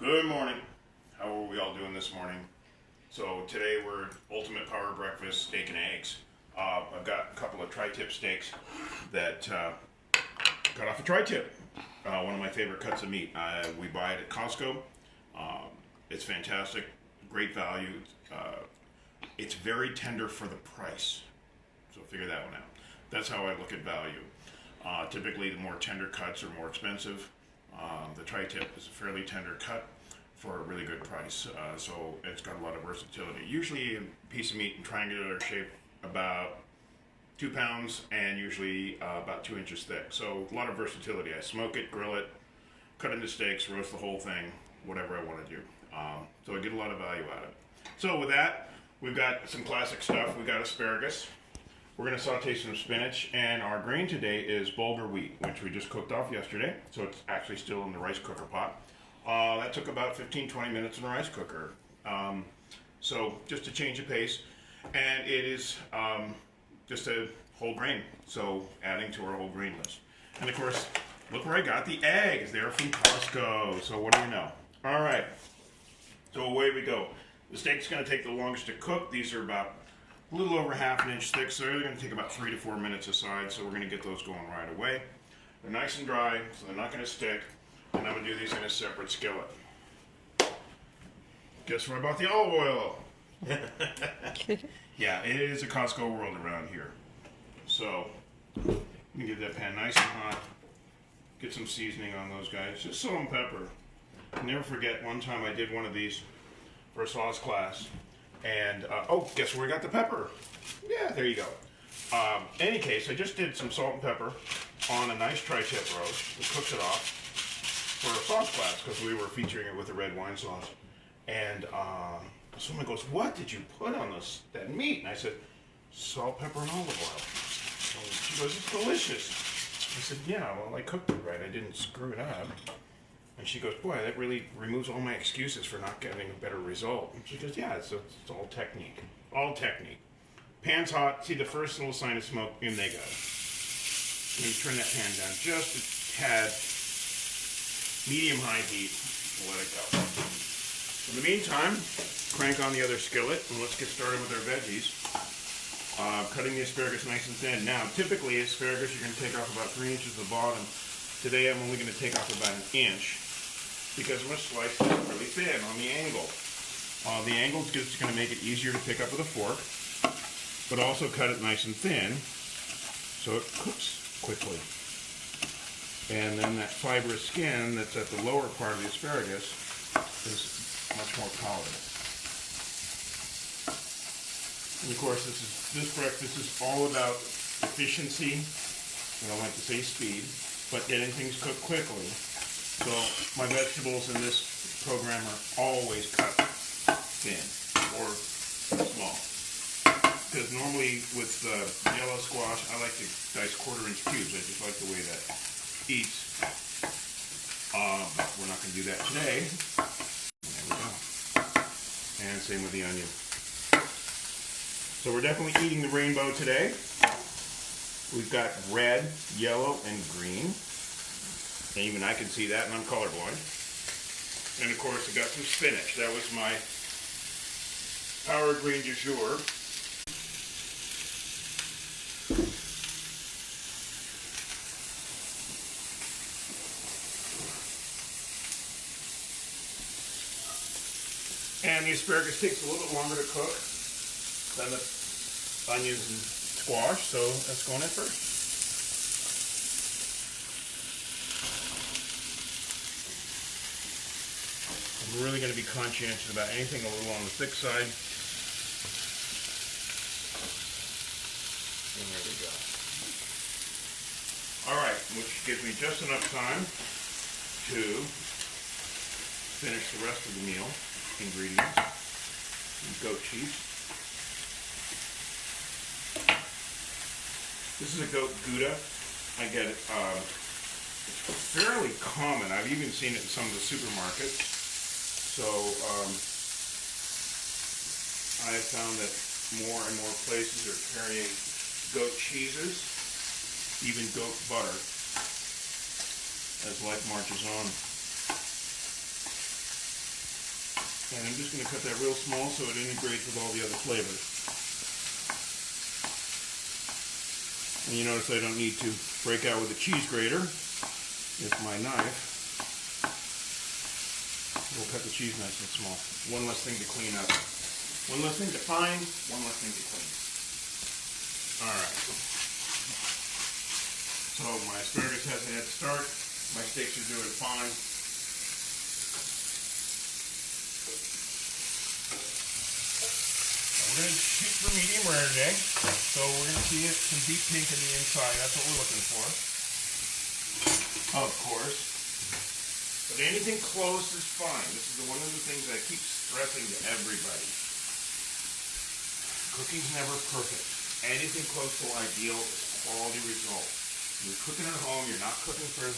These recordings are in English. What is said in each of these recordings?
Good morning. How are we all doing this morning? So today we're ultimate power breakfast steak and eggs. I've got a couple of tri-tip steaks that cut off a tri-tip. One of my favorite cuts of meat. We buy it at Costco. It's fantastic, great value. It's very tender for the price. So figure that one out. That's how I look at value. Typically the more tender cuts are more expensive. The tri-tip is a fairly tender cut for a really good price, so it's got a lot of versatility. Usually a piece of meat in triangular shape about 2 pounds and usually about 2 inches thick. So a lot of versatility. I smoke it, grill it, cut into steaks, roast the whole thing, whatever I want to do. So I get a lot of value out of it. So with that, we've got some classic stuff. We've got asparagus. We're going to saute some spinach, and our grain today is bulgur wheat, which we just cooked off yesterday, so it's actually still in the rice cooker pot. That took about 15-20 minutes in the rice cooker. So just to change the pace, and it is just a whole grain, so adding to our whole grain list. And of course, look where I got the eggs. They're from Costco, so what do you know? All right, so away we go. The steak's going to take the longest to cook. These are about a little over ½ an inch thick, so they're going to take about 3 to 4 minutes aside, so we're going to get those going right away. They're nice and dry, so they're not going to stick, and I'm going to do these in a separate skillet. Guess where I bought the olive oil? Yeah, it is a Costco world around here. So, let me get that pan nice and hot, get some seasoning on those guys, just salt and pepper. I'll never forget one time I did one of these for a sauce class. And, oh, guess where we got the pepper? Yeah, there you go. Any case, I just did some salt and pepper on a nice tri-tip roast. We cooked it off for a sauce class because we were featuring it with a red wine sauce. And someone goes, "What did you put on that meat?" And I said, "Salt, pepper, and olive oil." And she goes, "It's delicious." I said, "Yeah, well, I cooked it right. I didn't screw it up." And she goes, "Boy, that really removes all my excuses for not getting a better result." And she goes, "Yeah, it's all technique. All technique." Pan's hot. See the first little sign of smoke? In they go. And you turn that pan down just a tad. Medium-high heat. And let it go. In the meantime, crank on the other skillet, and let's get started with our veggies. Cutting the asparagus nice and thin. Now, typically, asparagus, you're going to take off about 3 inches at the bottom. Today, I'm only going to take off about 1 inch. Because I'm going to slice this really thin on the angle. The angle is just going to make it easier to pick up with a fork, but also cut it nice and thin so it cooks quickly. And then that fibrous skin that's at the lower part of the asparagus is much more palatable. And of course, this breakfast is all about efficiency, and I like to say speed, but getting things cooked quickly. So my vegetables in this program are always cut thin or small. Because normally with yellow squash, I like to dice 1/4 inch cubes. I just like the way that eats. But we're not going to do that today. There we go. And same with the onion. So we're definitely eating the rainbow today. We've got red, yellow, and green. And even I can see that, and I'm colorblind. And of course, I got some spinach. That was my power green du jour. And the asparagus takes a little bit longer to cook than the onions and squash, so that's going in first. I'm really going to be conscientious about anything a little on the thick side. And there we go. Alright, which gives me just enough time to finish the rest of the meal. Ingredients. Goat cheese. This is a goat Gouda. I get it. It's fairly common. I've even seen it in some of the supermarkets. So I have found that more and more places are carrying goat cheeses, even goat butter, as life marches on. And I'm just going to cut that real small so it integrates with all the other flavors. And you notice I don't need to break out with a cheese grater with my knife. We'll cut the cheese nice and small. One less thing to clean up. One less thing to find, one less thing to clean. Alright. So my asparagus has a head start. My steaks are doing fine. We're going to shoot for medium rare today. So we're going to see some deep pink in the inside. That's what we're looking for. Of course. But anything close is fine. This is one of the things I keep stressing to everybody. Cooking's never perfect. Anything close to ideal is quality result. You're cooking at home, you're not cooking for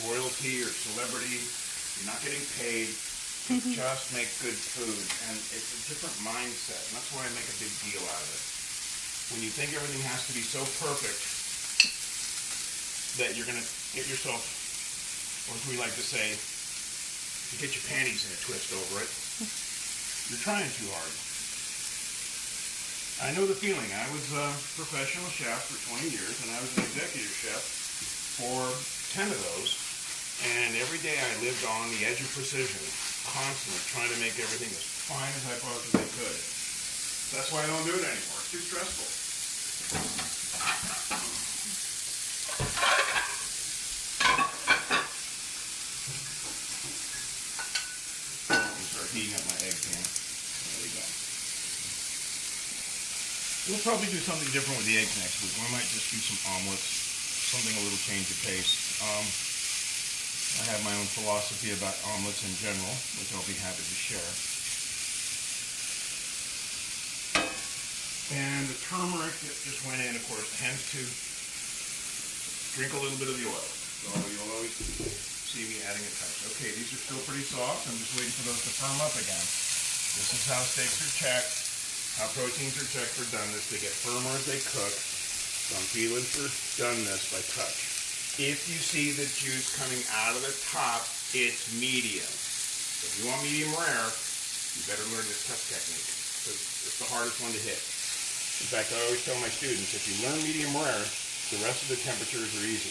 royalty or celebrity, you're not getting paid, you just make good food. And it's a different mindset, and that's why I make a big deal out of it. When you think everything has to be so perfect that you're going to get yourself, or as we like to say, you get your panties in a twist over it, you're trying too hard. I know the feeling. I was a professional chef for 20 years, and I was an executive chef for 10 of those. And every day I lived on the edge of precision, constantly trying to make everything as fine as I possibly could. That's why I don't do it anymore. It's too stressful. I'm going to start heating up my egg pan. There we go. We'll probably do something different with the eggs next week. We might just do some omelets, something a little change of pace. I have my own philosophy about omelets in general, which I'll be happy to share. And the turmeric that just went in, of course, tends to drink a little bit of the oil. So you'll always see me adding a touch. Okay, these are still pretty soft. I'm just waiting for those to firm up again. This is how steaks are checked. How proteins are checked for doneness. They get firmer as they cook. So I'm feeling for doneness by touch. If you see the juice coming out of the top, it's medium. If you want medium rare, you better learn this touch technique, because it's the hardest one to hit. In fact, I always tell my students, if you learn medium rare, the rest of the temperatures are easy.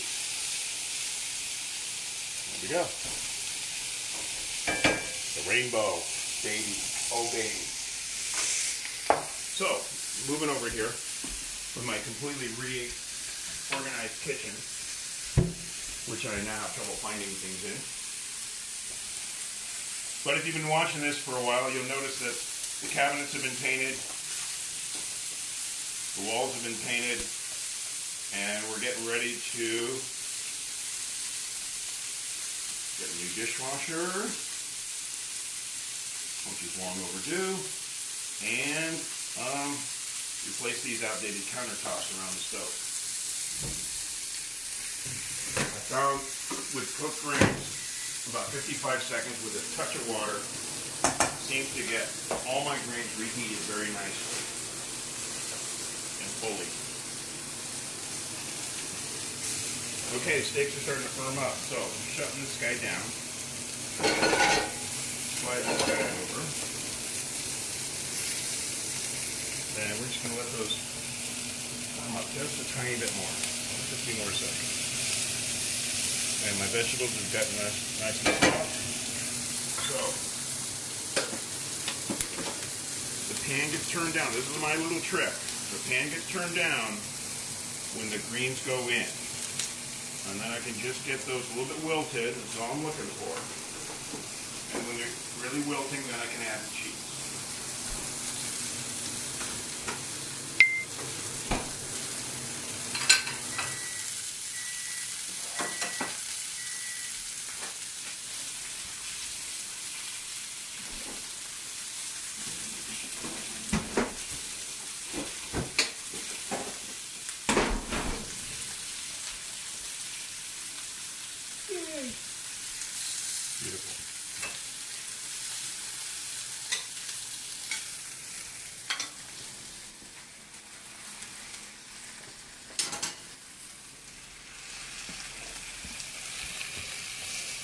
There we go. The rainbow, baby. Oh, baby. So, moving over here with my completely reorganized kitchen, which I now have trouble finding things in. But if you've been watching this for a while, you'll notice that the cabinets have been painted, the walls have been painted, and we're getting ready to get a new dishwasher, which is long overdue, and replace these outdated countertops around the stove. I found with cooked grains, about 55 seconds with a touch of water seems to get all my grains reheated very nicely and fully. Okay, the steaks are starting to firm up, so I'm shutting this guy down. Slide this guy over. And we're just going to let those firm up just a tiny bit more, just a few more seconds. And my vegetables have gotten nice and soft. So, the pan gets turned down. This is my little trick. The pan gets turned down when the greens go in. And then I can just get those a little bit wilted. That's all I'm looking for. And when they're really wilting, then I can add the cheese. Beautiful.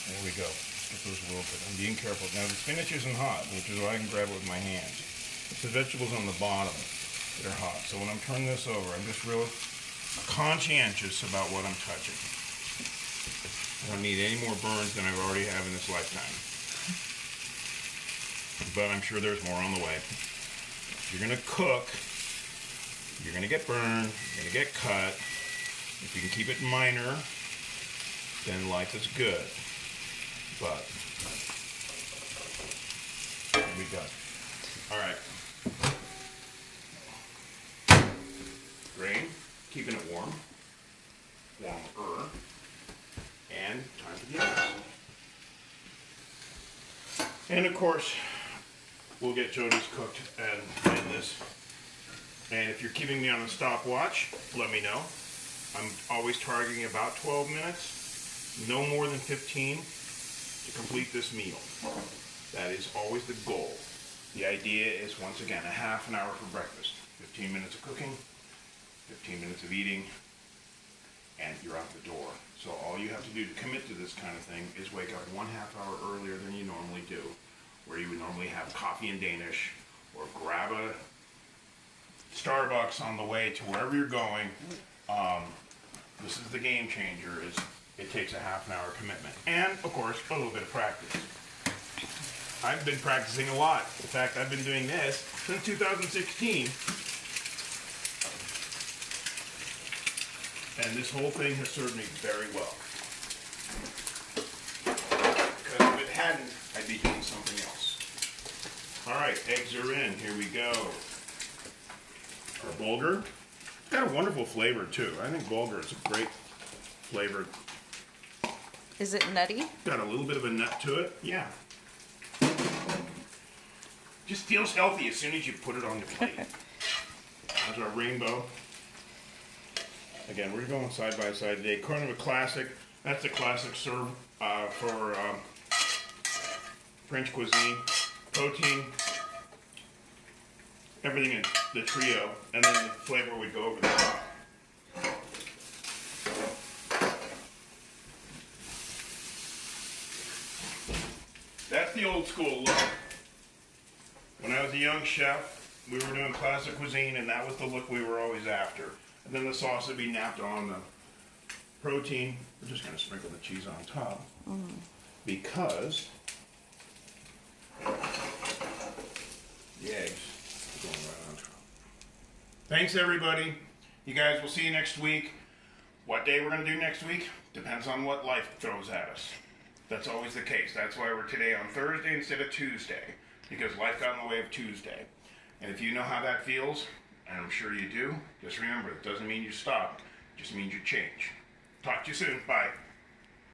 There we go. get those a little bit. I'm being careful. Now the spinach isn't hot, which is why I can grab it with my hands. It's the vegetables on the bottom that are hot. So when I'm turning this over, I'm just real conscientious about what I'm touching. I don't need any more burns than I've already have in this lifetime. But I'm sure there's more on the way. If you're gonna cook, you're gonna get burned, you're gonna get cut. If you can keep it minor, then life is good. But here we go. All right. Grain, keeping it warm, warmer, and time for the eggs. And of course, we'll get Jody's cooked and this. And if you're keeping me on a stopwatch, let me know. I'm always targeting about 12 minutes, no more than 15 to complete this meal. That is always the goal. The idea is, once again, a half an hour for breakfast. 15 minutes of cooking, 15 minutes of eating, and you're out the door. So all you have to do to commit to this kind of thing is wake up 1/2 hour earlier than you normally do, where you would normally have coffee and Danish, or grab a Starbucks on the way to wherever you're going. This is the game changer, is it takes a half an hour commitment. And, of course, a little bit of practice. I've been practicing a lot. In fact, I've been doing this since 2016. And this whole thing has served me very well. Because if it hadn't, I'd be doing something else. All right, eggs are in. Here we go. Our bulgur. It's got a wonderful flavor, too. I think bulgur is a great flavor. Is it nutty? Got a little bit of a nut to it. Yeah. Just feels healthy as soon as you put it on your plate. There's our rainbow. Again, we're going side by side today. Kind of a classic. That's the classic serve for French cuisine. Protein, everything in the trio, and then the flavor would go over the top. That's the old school look. When I was a young chef, we were doing classic cuisine, and that was the look we were always after. And then the sauce would be napped on the protein. We're just going to sprinkle the cheese on top. Because the eggs are going right on top. Thanks, everybody. You guys, we'll see you next week. What day we're going to do next week depends on what life throws at us. That's always the case. That's why we're today on Thursday instead of Tuesday, because life got in the way of Tuesday. And if you know how that feels, and I'm sure you do, just remember, it doesn't mean you stop. It just means you change. Talk to you soon. Bye.